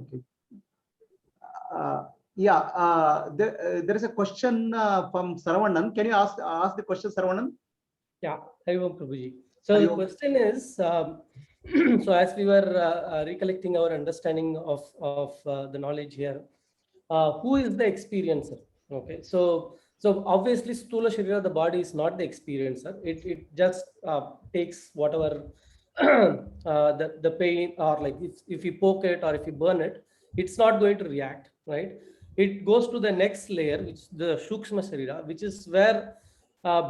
Okay. There is a question from Saravanan. Can you ask the question, Saravanan? Yeah, Hariom Prabhuji. So the question is, so as we were recollecting our understanding of the knowledge here, who is the experiencer? Okay, so obviously Stula Sharira, the body is not the experiencer. It just takes whatever the pain, or like if you poke it or if you burn it, it's not going to react, right? It goes to the next layer, which is the Shukshma Sharira, which is where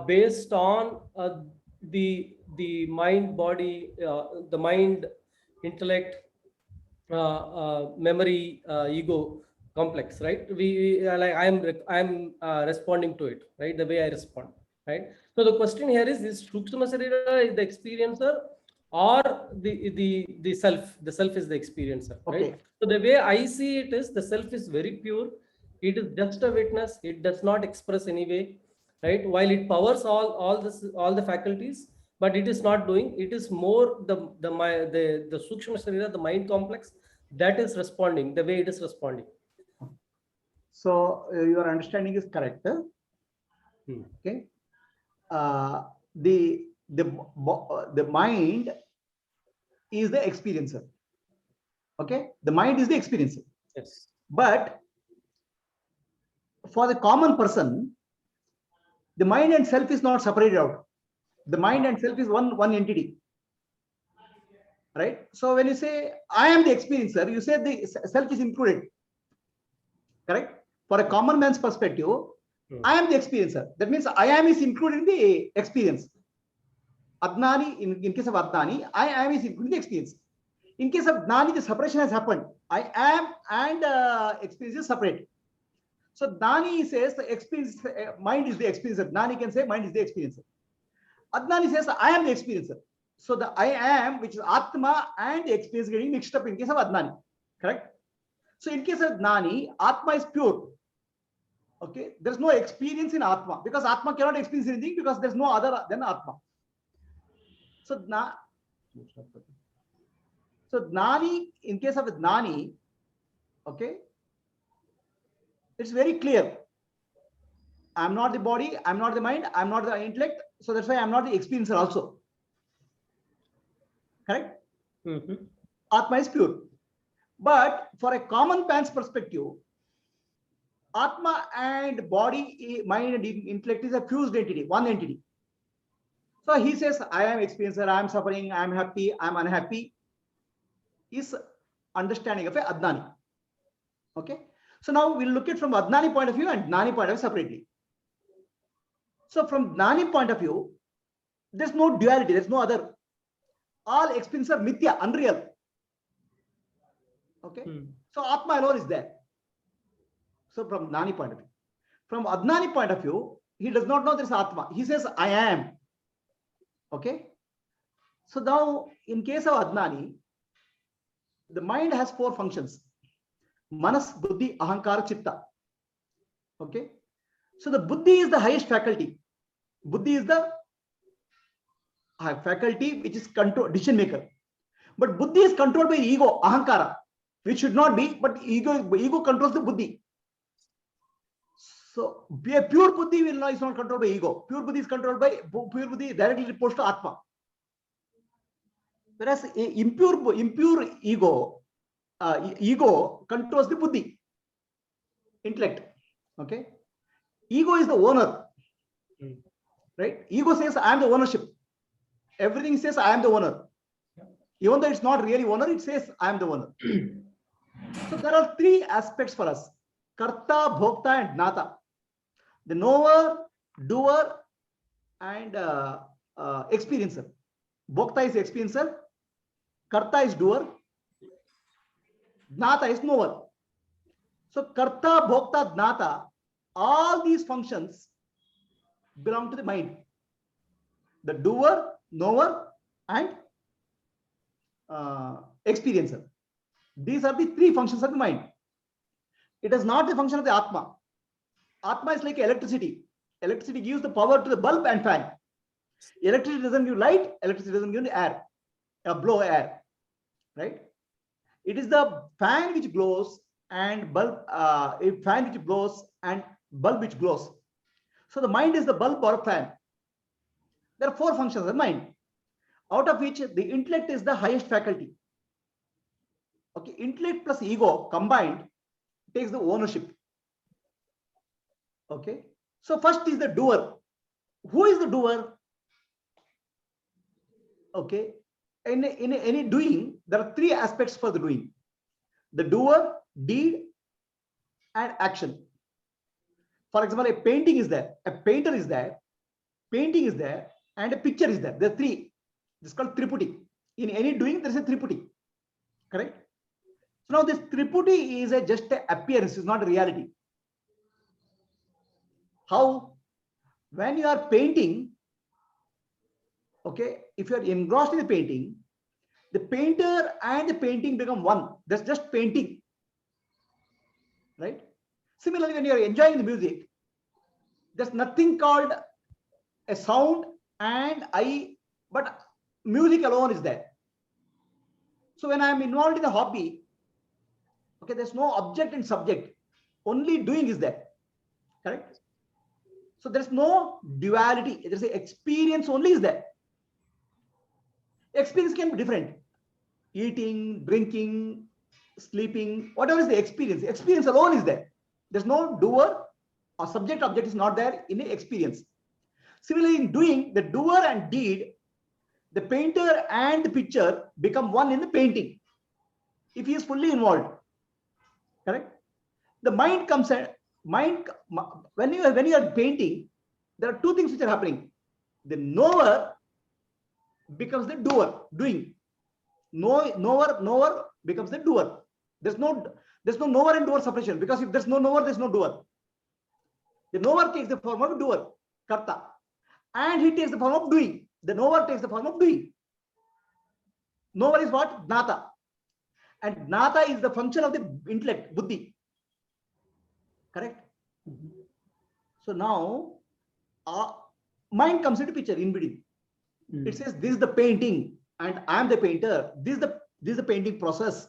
based on the mind body, the mind, intellect, memory, ego complex, right? Like I'm responding to it, right? The way I respond, right? So the question here is Sukshma Sarira is the experiencer, or the self? The self is the experiencer, right? Okay. So the way I see it is, the self is very pure. It is just a witness. It does not express any way, right? While it powers all the faculties, but it is not doing. It is more the Sukshma Sarira, the mind complex, that is responding the way it is responding. So your understanding is correct. Okay. The mind is the experiencer. Okay. The mind is the experiencer. Yes. But for the common person, the mind and self is not separated out. The mind and self is one entity. Right? So when you say I am the experiencer, you say the self is included. Correct? For a common man's perspective, I am the experiencer. That means I am is included in the experience. Adnani, in case of Adnani, I am is included in the experience. In case of Gnani, the separation has happened. I am and experience is separate. So Gnani says the experience, mind is the experiencer. Gnani can say mind is the experiencer. Adnani says I am the experiencer. So the I am, which is Atma and the experience getting mixed up in case of Adnani. Correct? So in case of Gnani, Atma is pure. Okay, there's no experience in Atma, because Atma cannot experience anything because there's no other than Atma. So Gnani, in case of Gnani, okay, it's very clear. I'm not the body, I'm not the mind, I'm not the intellect. So that's why I'm not the experiencer also. Correct? Atma is pure. But for a common man's perspective, Atma and body, mind and intellect is a fused entity, one entity. So he says, I am experiencer, I am suffering, I am happy, I am unhappy, is understanding of a Adnani. Okay. So now we'll look at from Adnani point of view and Gnani point of view separately. So from Gnani point of view, there's no duality, there's no other. All experiences are mithya, unreal. Okay. So Atma alone is there. So from Gnani point of view. From Adnani point of view, he does not know there's Atma. He says, I am. Okay. So now, in case of Adnani, the mind has four functions: Manas, Buddhi, Ahankara, Chitta. Okay. So the Buddhi is the highest faculty. Buddhi is the faculty which is control, decision maker. But Buddhi is controlled by ego, Ahankara, which should not be, but ego controls the Buddhi. So a pure Buddhi is not controlled by ego. Pure Buddhi is controlled by, pure Buddhi directly reports to Atma. Whereas impure ego, ego controls the Buddhi, intellect. Okay. Ego is the owner. Right? Ego says I am the ownership. Everything says I am the owner. Even though it's not really owner, it says I am the owner. So there are three aspects for us: Karta, Bhokta, and Gnata. The knower, doer, and experiencer. Bhokta is experiencer, Karta is doer, Gnata is knower. So Karta, Bhokta, Gnata, all these functions belong to the mind. The doer, knower, and experiencer. These are the three functions of the mind. It is not the function of the Atma. Atma is like electricity. Electricity gives the power to the bulb and fan. Electricity doesn't give light, electricity doesn't give the air, blow air. Right? It is the fan which blows and bulb, a fan which blows and bulb which glows. So the mind is the bulb or fan. There are four functions of the mind, out of which the intellect is the highest faculty. Okay, intellect plus ego combined takes the ownership. Okay, so first is the doer. Who is the doer? Okay, in any doing, there are three aspects for the doing: the doer, deed, and action. For example, a painting is there, a painter is there, painting is there, and a picture is there. There are three. This is called triputi. In any doing, there is a triputi. Correct? So now this triputi is just an appearance, it's not a reality. How? When you are painting, okay, if you are engrossed in the painting, the painter and the painting become one. That's just painting. Right? Similarly, when you are enjoying the music, there's nothing called a sound and eye, but music alone is there. So when I am involved in a hobby, okay, there's no object and subject, only doing is there. Correct? So there's no duality. There's an experience only is there. Experience can be different. Eating, drinking, sleeping, whatever is the experience. Experience alone is there. There's no doer or subject object is not there in the experience. Similarly, in doing, the doer and deed, the painter and the picture become one in the painting if he is fully involved. Correct? The mind comes and mind, when you are painting, there are two things which are happening. The knower becomes the doer, doing. Knower becomes the doer. There's no knower and doer separation, because if there's no knower, there's no doer. The knower takes the form of doer, karta, and he takes the form of doing. The knower takes the form of doing. Knower is what? Gnata. And gnata is the function of the intellect, buddhi. Correct? So now, mind comes into picture in between. It says, this is the painting and I am the painter. This is the painting process.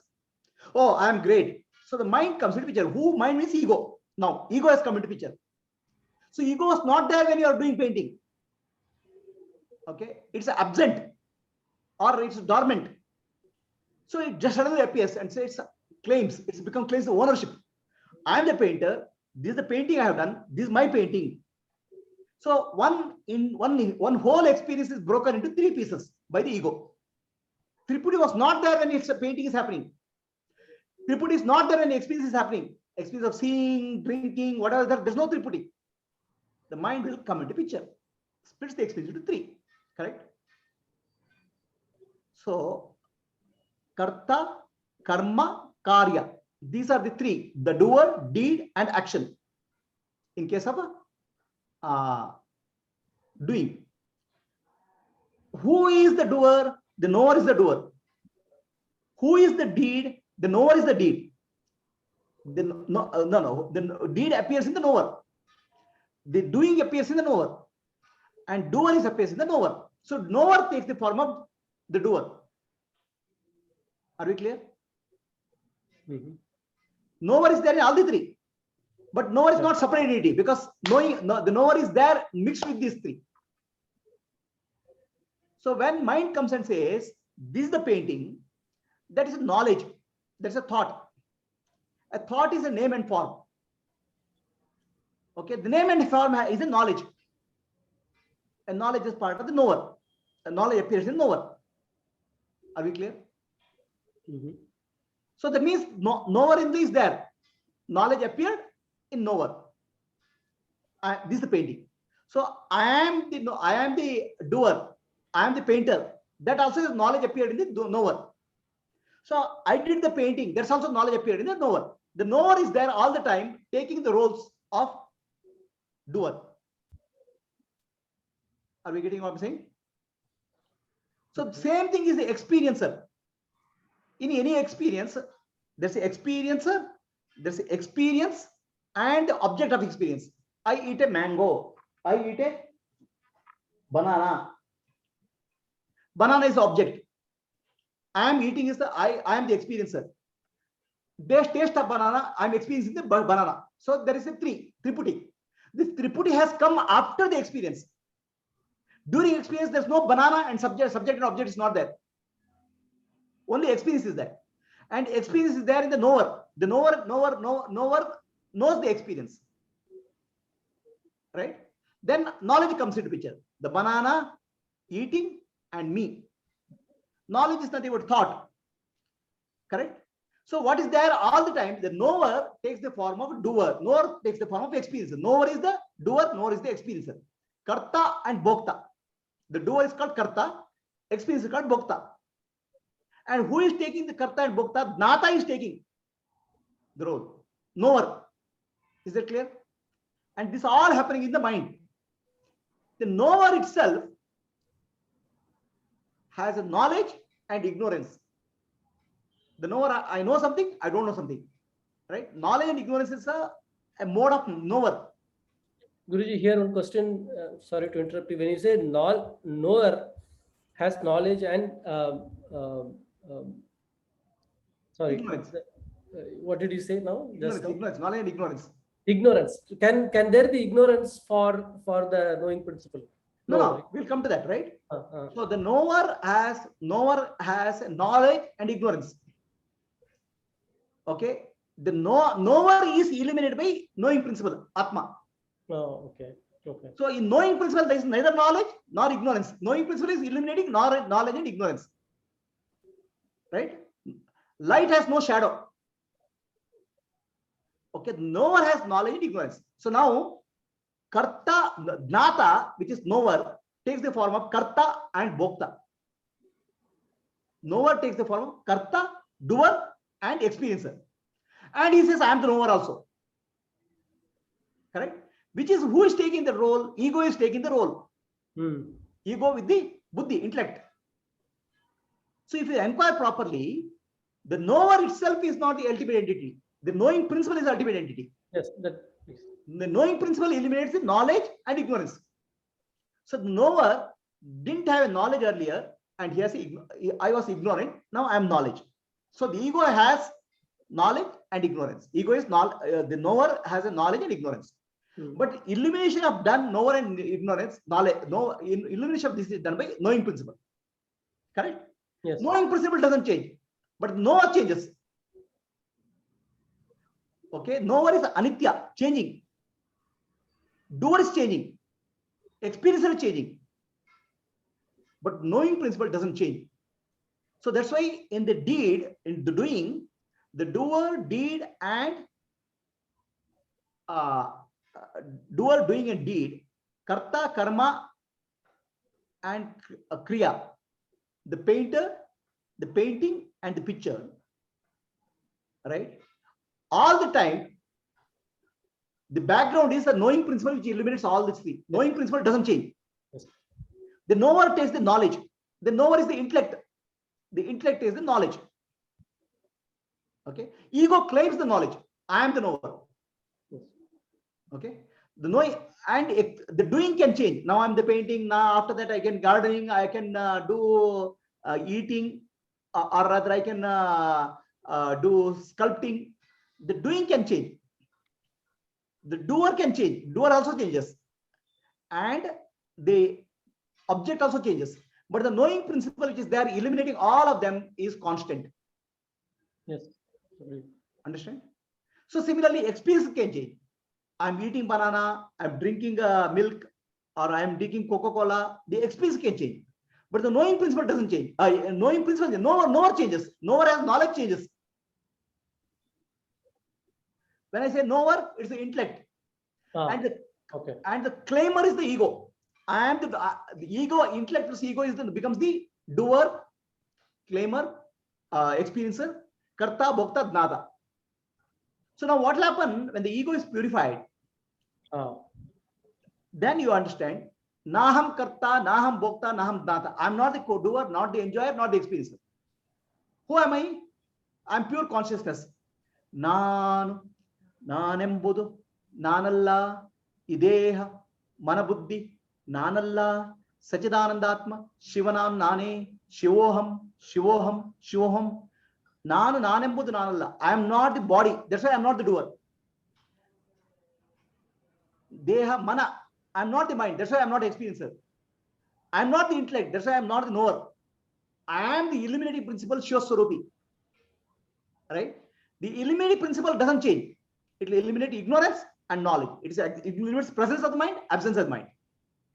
Oh, I am great. So the mind comes into picture. Who? Mind means ego. Now, ego has come into picture. So ego was not there when you are doing painting. Okay, it's absent or it's dormant. So it just suddenly appears and says, it's become claims the ownership. I am the painter. This is the painting I have done. This is my painting. So one whole experience is broken into three pieces by the ego. Triputi was not there when its painting is happening. Triputi is not there when the experience is happening. Experience of seeing, drinking, whatever, there's no triputi. The mind will come into picture. Splits the experience into three. Correct? So, karta, karma, karya. These are the three: the doer, deed, and action. In case of doing. Who is the doer? The knower is the doer. Who is the deed? The knower is the deed. The deed appears in the knower. The doing appears in the knower. And doer appears in the knower. So knower takes the form of the doer. Are we clear? Knower is there in all the three. But knower is not separate entity, because the knower is there mixed with these three. So when mind comes and says, this is the painting, that is knowledge. That's a thought. A thought is a name and form. Okay, the name and form is a knowledge. And knowledge is part of the knower. The knowledge appears in knower. Are we clear? So that means knower in this is there. Knowledge appeared in knower. This is the painting. So I am the doer. I am the painter. That also is knowledge appeared in the knower. So I did the painting. That's also knowledge appeared in the knower. The knower is there all the time, taking the roles of doer. Are we getting what I'm saying? So the same thing is the experiencer. In any experience, there's an experiencer, there's an experience, and the object of experience. I eat a mango. I eat a banana. Banana is the object. I am eating is I am the experiencer. taste of banana, I'm experiencing the banana. So there is a triputi. This triputi has come after the experience. During experience, there's no banana and subject and object is not there. Only experience is there. And experience is there in the knower. The knower knows the experience. Right? Then knowledge comes into picture. The banana, eating, and me. Knowledge is nothing but thought. Correct? So what is there all the time? The knower takes the form of doer. Knower takes the form of experiencer. Knower is the doer, knower is the experiencer. Karta and Bhokta. The doer is called Karta, experiencer is called Bhokta. And who is taking the Karta and Bhokta? Gnata is taking the role. Knower. Is that clear? And this all happening in the mind. The knower itself has a knowledge and ignorance. The knower, I know something, I don't know something. Right? Knowledge and ignorance is a mode of knower. Guruji, here one question, sorry to interrupt you. When you say knower has knowledge and sorry, Ignorance. What did you say now? Ignorance, knowledge and ignorance. Ignorance. Can there be ignorance for the knowing principle? No, we'll come to that, right? So the knower has knowledge and ignorance. Okay, the knower is eliminated by knowing principle, Atma. Oh, okay. So in knowing principle, there is neither knowledge nor ignorance. Knowing principle is eliminating knowledge and ignorance. Right? Light has no shadow. Okay, knower has knowledge and ignorance. So now, Karta, Gnata, which is knower, takes the form of Karta and Bhokta. Knower takes the form of Karta, doer, and experiencer. And he says, I am the knower also. Correct? Which is who is taking the role? Ego is taking the role. Ego with the buddhi, intellect. So if you inquire properly, the knower itself is not the ultimate entity. The knowing principle is the ultimate entity. Yes. The knowing principle eliminates the knowledge and ignorance. So the knower didn't have a knowledge earlier, and he has I was ignorant. Now I am knowledge. So the ego has knowledge and ignorance. Ego is the knower has a knowledge and ignorance. But elimination of knower and ignorance, elimination of this is done by knowing principle. Correct? Yes. Knowing principle doesn't change, but knower changes. Okay, knower is anitya, changing. Doer is changing. Experiencer is changing. But knowing principle doesn't change. So that's why in the deed, in the doing, the doer, deed, and doer, doing, and deed, karta, karma, and kriya, the painter, the painting, and the picture, right? All the time, the background is the knowing principle which eliminates all these three. Knowing principle doesn't change. Yes. The knower takes the knowledge. The knower is the intellect. The intellect is the knowledge. Okay. Ego claims the knowledge. I am the knower. Yes. Okay. The knowing and the doing can change. Now I'm the painting. Now after that I can gardening. I can do eating, or rather I can do sculpting. The doing can change. The doer can change. Doer also changes, and the object also changes. But the knowing principle which is there, eliminating all of them, is constant. Yes. Understand? So similarly, experience can change. I'm eating banana, I'm drinking milk, or I'm drinking Coca-Cola. The experience can change, but the knowing principle doesn't change. Knowing principle, knower changes. Knower has knowledge changes. When I say knower, it's the intellect, and the claimer is the ego. I am the ego. Intellect plus ego becomes the doer, claimer, experiencer, karta, bhokta, gnata. So now what will happen when the ego is purified? Then you understand, naham karta, naham bhokta, naham gnata. I'm not the doer, not the enjoyer, not the experiencer. Who am I? I'm pure consciousness. ನಾನೆಂಬುದು ನಾನಲ್ಲ, ಇದೇಹ ಮನಬುದ್ಧಿ ನಾನಲ್ಲ, ಸಚಿದಾನಂದಾತ್ಮ ಶಿವನಾನ್ ನಾನೇ, ಶಿವೋಹಂ ಶಿವೋಹಂ ಶಿವೋಹಂ. ನಾನೆಂಬುದು ನಾನಲ್ಲ. I am not the body. That's why I am not the doer. Deha, mana. I am not the mind. That's why I am not the experiencer. I am not the intellect. That's why I am not the knower. I am the eliminating principle, Shiva Swarupi. Right? The eliminating principle doesn't change. It will eliminate ignorance and knowledge. It eliminates presence of the mind, absence of the mind.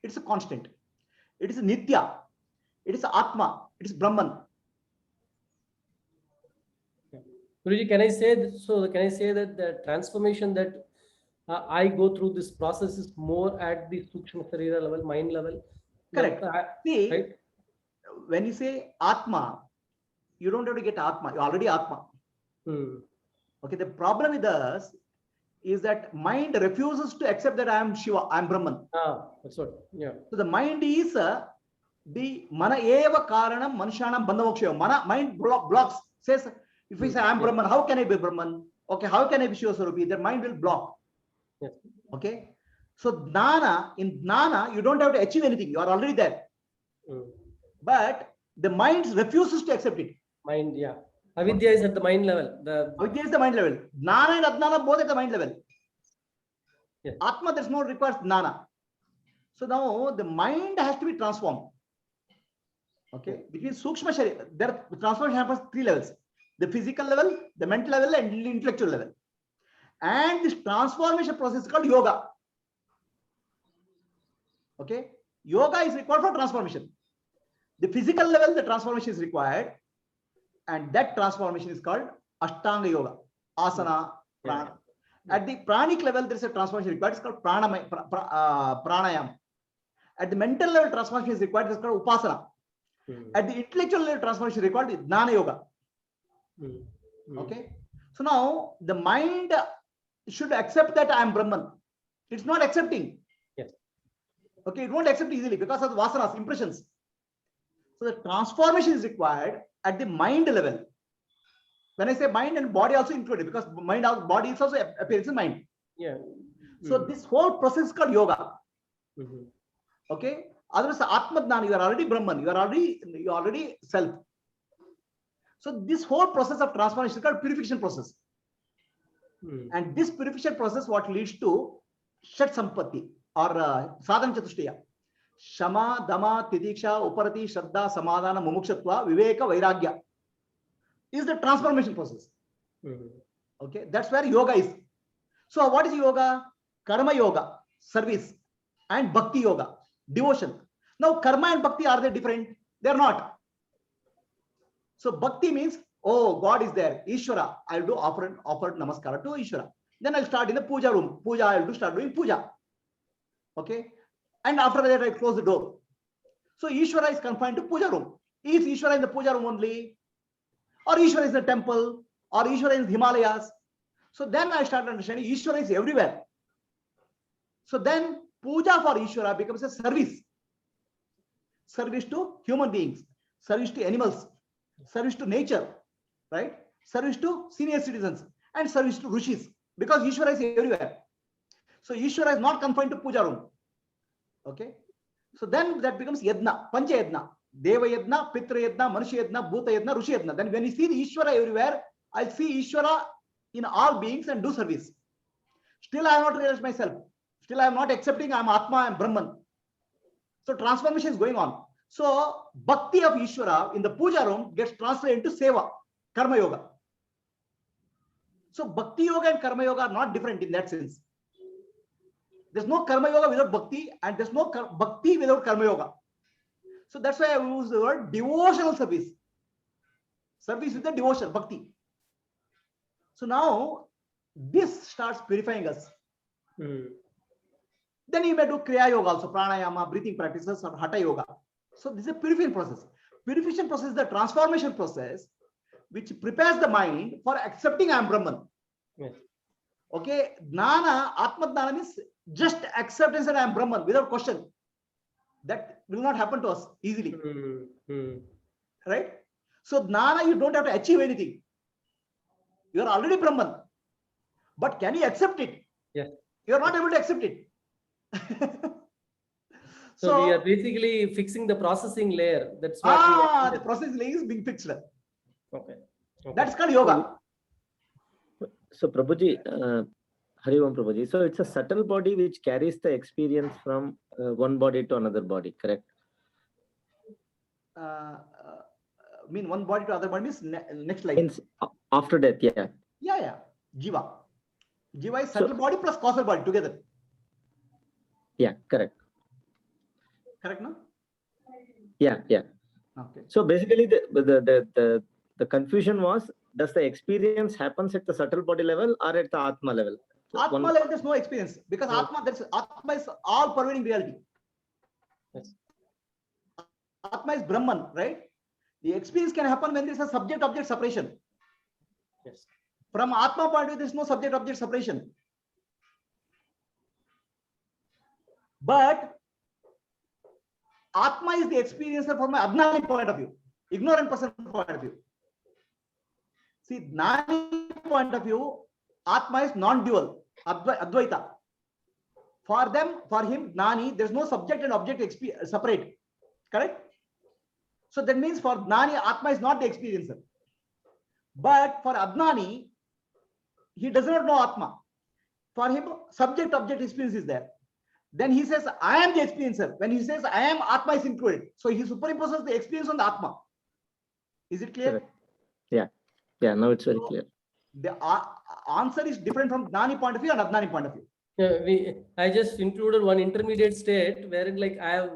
It's a constant. It is a Nitya. It is Atma. It is Brahman. Guruji, can I say that the transformation that I go through this process is more at the Sukshma Sharira level, mind level? Correct. See, right? When you say Atma, you don't have to get Atma. You're already Atma. Okay. The problem with us is that mind refuses to accept that I am Shiva, I am Brahman. That's what. Yeah. So the mind is the mana eva karanam manushanam bandhamokshaya. Mind blocks. Says, if we say I am Brahman, how can I be Brahman? Okay, how can I be Shiva Swarupi? The mind will block. Yes. Okay. So in Gnana, you don't have to achieve anything. You are already there. But the mind refuses to accept it. Mind, yeah. Avidya is at the mind level. Avidya is the mind level. Gnana and Adnana both at the mind level. Yes. Atma does not require Gnana. So now the mind has to be transformed. Okay. Between Sukshma Sharira, the transformation happens 3 levels. The physical level, the mental level, and the intellectual level. And this transformation process is called yoga. Okay. Yoga is required for transformation. The physical level, the transformation is required. And that transformation is called Ashtanga Yoga. Asana, prana. At the pranic level, there is a transformation required. It's called pranayama. At the mental level, transformation is required. It's called upasana. At the intellectual level, transformation is required. It's Jnana Yoga. Okay. So now the mind should accept that I am Brahman. It's not accepting. Yes. Okay. It won't accept easily because of the vasanas, impressions. So the transformation is required at the mind level. When I say mind and body also included, because body is also appears in mind. Yeah. So this whole process is called yoga. Okay. Otherwise, Atma Jnana, you are already Brahman. You are already self. So this whole process of transformation is called purification process. And this purification process, what leads to Shat Sampatti or Sadhana Chatushtaya. Shama, Dama, Tidiksha, Uparati, Shraddha, Samadhana, Mumukshutva, Viveka, Vairagya is the transformation process. Okay, that's where yoga is. So what is yoga? Karma yoga, service, and bhakti yoga, devotion. Now karma and bhakti, are they different? They're not. So bhakti means, oh, God is there, Ishvara, I'll do offered namaskara to Ishvara. Then I'll start in the puja room. Puja, I'll start doing puja. Okay. And after that, I close the door. So Ishvara is confined to puja room. Is Ishvara in the puja room only? Or Ishvara is in the temple? Or Ishvara is in the Himalayas? So then I start understanding Ishvara is everywhere. So then puja for Ishvara becomes a service. Service to human beings, service to animals, service to nature, right? Service to senior citizens, and service to Rishis, because Ishvara is everywhere. So Ishvara is not confined to puja room. Okay. So then that becomes Yadna, Pancha Yadna, Deva Yadna, Pitra Yadna, Manushya Yadna, Bhuta Yadna, Rushi Yadna. Then when you see the Ishvara everywhere, I'll see Ishvara in all beings and do service. Still I have not realized myself. Still I am not accepting I am Atma, I am Brahman. So transformation is going on. So bhakti of Ishvara in the puja room gets translated into seva, karma yoga. So bhakti yoga and karma yoga are not different in that sense. There's no karma yoga without bhakti, and there's no bhakti without karma yoga. So that's why I use the word devotional service. Service with the devotion, bhakti. So now this starts purifying us. Then you may do Kriya Yoga also, Pranayama, breathing practices, or Hatha Yoga. So this is a purification process. Purification process is the transformation process which prepares the mind for accepting I am Brahman. Yes. Okay, Jnana, Atma Jnana means just acceptance that I am Brahman without question. That will not happen to us easily. Right? So Jnana, you don't have to achieve anything. You are already Brahman. But can you accept it? Yes. You are not able to accept it. So we are basically fixing the processing layer. That's what the processing layer is being fixed. Okay. That's called yoga. So Prabhuji, Hari Om Prabhuji. So it's a subtle body which carries the experience from one body to another body, correct? Mean one body to other body means next life. Means after death, yeah. Yeah. Jiva. Jiva is subtle body plus causal body together. Yeah, correct. Correct, no? Yeah. Okay. So basically, the confusion was: does the experience happens at the subtle body level or at the Atma level? Atma level, there's no experience because No. Atma is all pervading reality. Yes. Atma is Brahman, right? The experience can happen when there's a subject-object separation. Yes. From Atma point of view, there's no subject-object separation. But Atma is the experiencer from an Adnani point of view, ignorant person point of view. See, Gnani point of view, Atma is non-dual, Advaita. For him, Gnani, there's no subject and object separate. Correct? So that means for Gnani, Atma is not the experiencer. But for Adnani, he does not know Atma. For him, subject-object experience is there. Then he says, I am the experiencer. When he says, I am, Atma is included. So he superimposes the experience on the Atma. Is it clear? Correct. Yeah, now it's very clear. The answer is different from Gnani point of view and Adnani point of view. Yeah, I just included one intermediate state wherein like I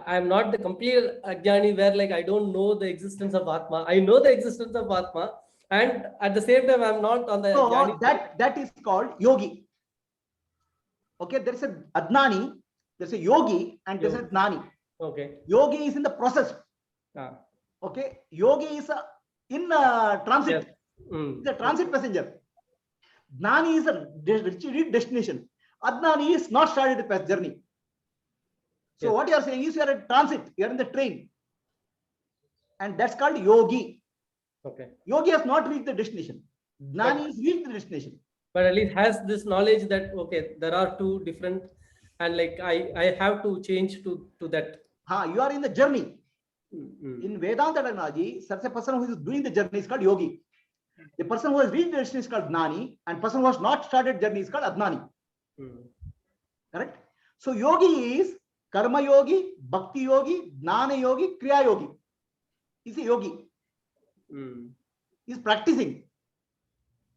am not the complete Ajnani where like I don't know the existence of Atma. I know the existence of Atma, and at the same time I'm not on the So Ajnani. that is called yogi. Okay, there is a Adnani, there's a yogi, and there's a Gnani. Okay. Yogi is in the process. Okay, yogi is in transit. Yes. Mm. The transit passenger. Gnani is a destination. Adnani is not started the journey. So Yes. what you are saying is you are in transit, you are in the train. And that's called yogi. Okay. Yogi has not reached the destination. Gnani has reached the destination. But at least has this knowledge that okay, there are two different, and like I have to change to that. You are in the journey. Mm. In Vedanta terminology, such a person who is doing the journey is called yogi. The person who has reached the destination is called Gnani, and person who has not started journey is called Adnani. Mm. Correct? So yogi is karma yogi, bhakti yogi, jnana yogi, kriya yogi. He's a yogi. Mm. He's practicing.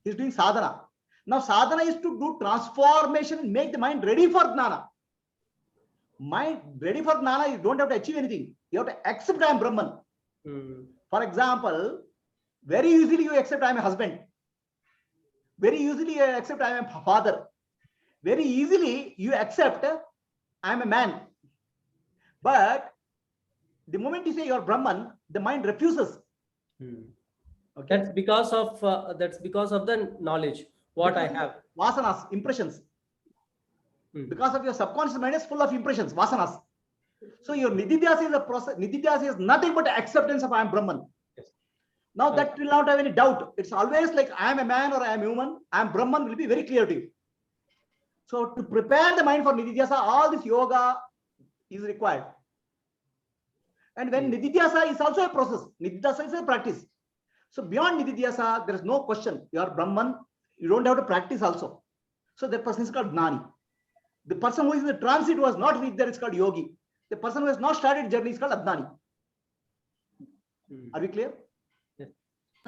He's doing sadhana. Now sadhana is to do transformation and make the mind ready for jnana. Mind ready for jnana, you don't have to achieve anything. You have to accept I am Brahman. Mm. For example, very easily you accept I am a husband. Very easily you accept I am a father. Very easily you accept I am a man. But the moment you say you are Brahman, the mind refuses. Mm. Okay? That's because of the knowledge what I have. Vasanas, impressions. Mm. Because of your subconscious mind is full of impressions, vasanas. So your nididhyasa is a process. Nididhyasa is nothing but acceptance of I am Brahman. Yes. Now that will not have any doubt. It's always like I am a man or I am human. I am Brahman will be very clear to you. So to prepare the mind for nididhyasa, all this yoga is required. And when nididhyasa is also a process, nididhyasa is a practice. So beyond nididhyasa, there is no question. You are Brahman. You don't have to practice also. So that person is called Gnani. The person who is in the transit who has not reached there is called yogi. The person who has not started journey is called Adnani. Are we clear?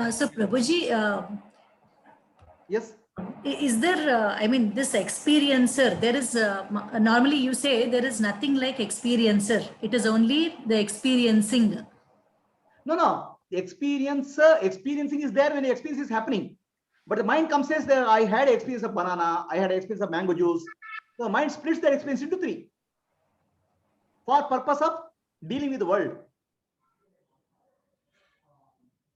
So Prabhuji, Yes. is there, I mean, this experiencer, there is, normally you say there is nothing like experiencer. It is only the experiencing. No. The experiencing is there when the experience is happening. But the mind comes says that I had experience of banana, I had experience of mango juice. So the mind splits that experience into three. For purpose of dealing with the world.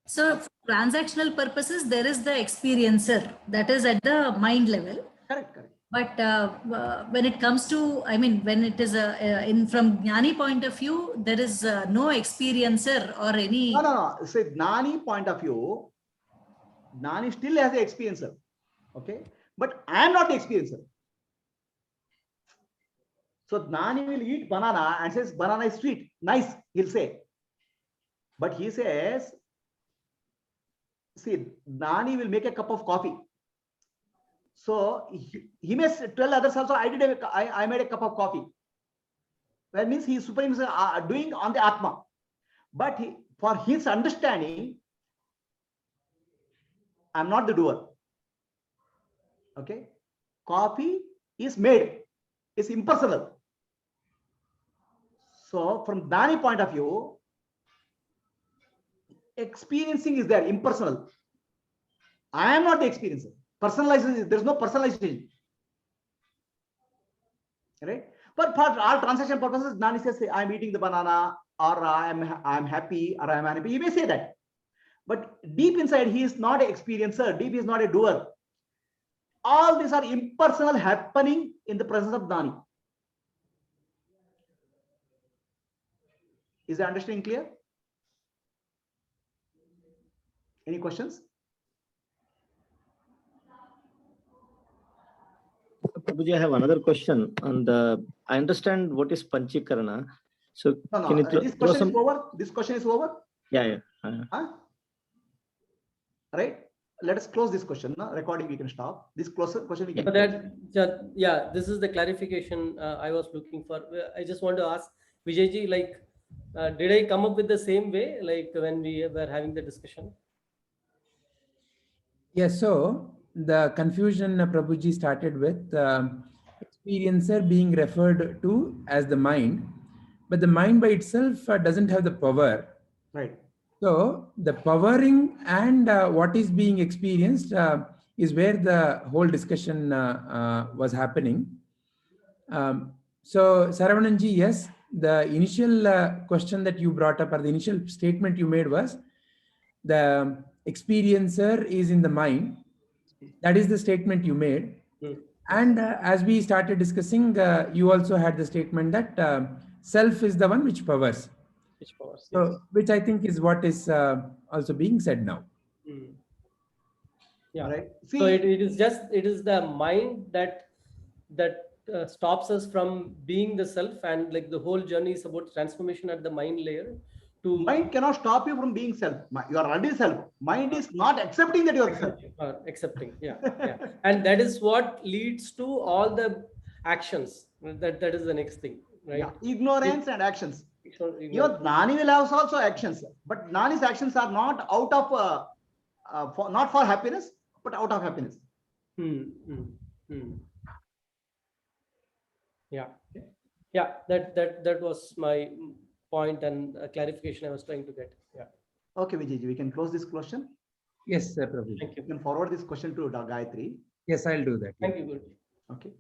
So for transactional purposes, there is the experiencer that is at the mind level. Correct. But when it comes to, I mean, when it is from Jnani point of view, there is no experiencer or any. No. So Gnani point of view, Gnani still has the experiencer. Okay. But I am not the experiencer. So Gnani will eat banana and says banana is sweet. Nice, he'll say. But he says, see, Nani will make a cup of coffee. So he may tell others also, I made a cup of coffee. That means he is doing on the Atma. But for his understanding, I'm not the doer. Okay. Coffee is made. It's impersonal. So from Nani point of view, experiencing is there, impersonal. I am not the experiencer. Personalization, there's no personalization. Right? But for all transaction purposes, Nani says, I'm eating the banana, or I'm happy, or I'm unhappy. He may say that. But deep inside, he is not an experiencer. Deep is not a doer. All these are impersonal happening in the presence of Nani. Is the understanding clear? Any questions? Prabhuji, I have another question on the. I understand what is Panchikarana. So No, can you this throw question some? is over. This question is over. Yeah. Huh? Right? Let us close this question. No? Recording we can stop. This question we can. So that, yeah, this is the clarification I was looking for. I just want to ask Vijayji, like, did I come up with the same way, like when we were having the discussion? Yes, so the confusion Prabhuji started with experiencer being referred to as the mind, but the mind by itself doesn't have the power. Right. So the powering and what is being experienced is where the whole discussion was happening. So Saravananji, yes, the initial question that you brought up, or the initial statement you made was the experiencer is in the mind. That is the statement you made. And as we started discussing, you also had the statement that self is the one which powers. Which powers? So, Yes. which I think is what is also being said now. Yeah. Right. So it is the mind that stops us from being the self, and like the whole journey is about transformation at the mind layer. To Mind cannot stop you from being self. You are already self. Mind is not accepting that you are self. accepting, yeah. And that is what leads to all the actions. That is the next thing, right? Yeah. Ignorance and actions. Ignorance. Your Nani will have also actions, but Nani's actions are not out of not for happiness, but out of happiness. Yeah. That was my point and clarification I was trying to get. Yeah. Okay, Vijayji, we can close this question. Yes, Prabhuji. Thank you. You can forward this question to Gayatri. Yes, I'll do that. Thank you, Guruji. Okay.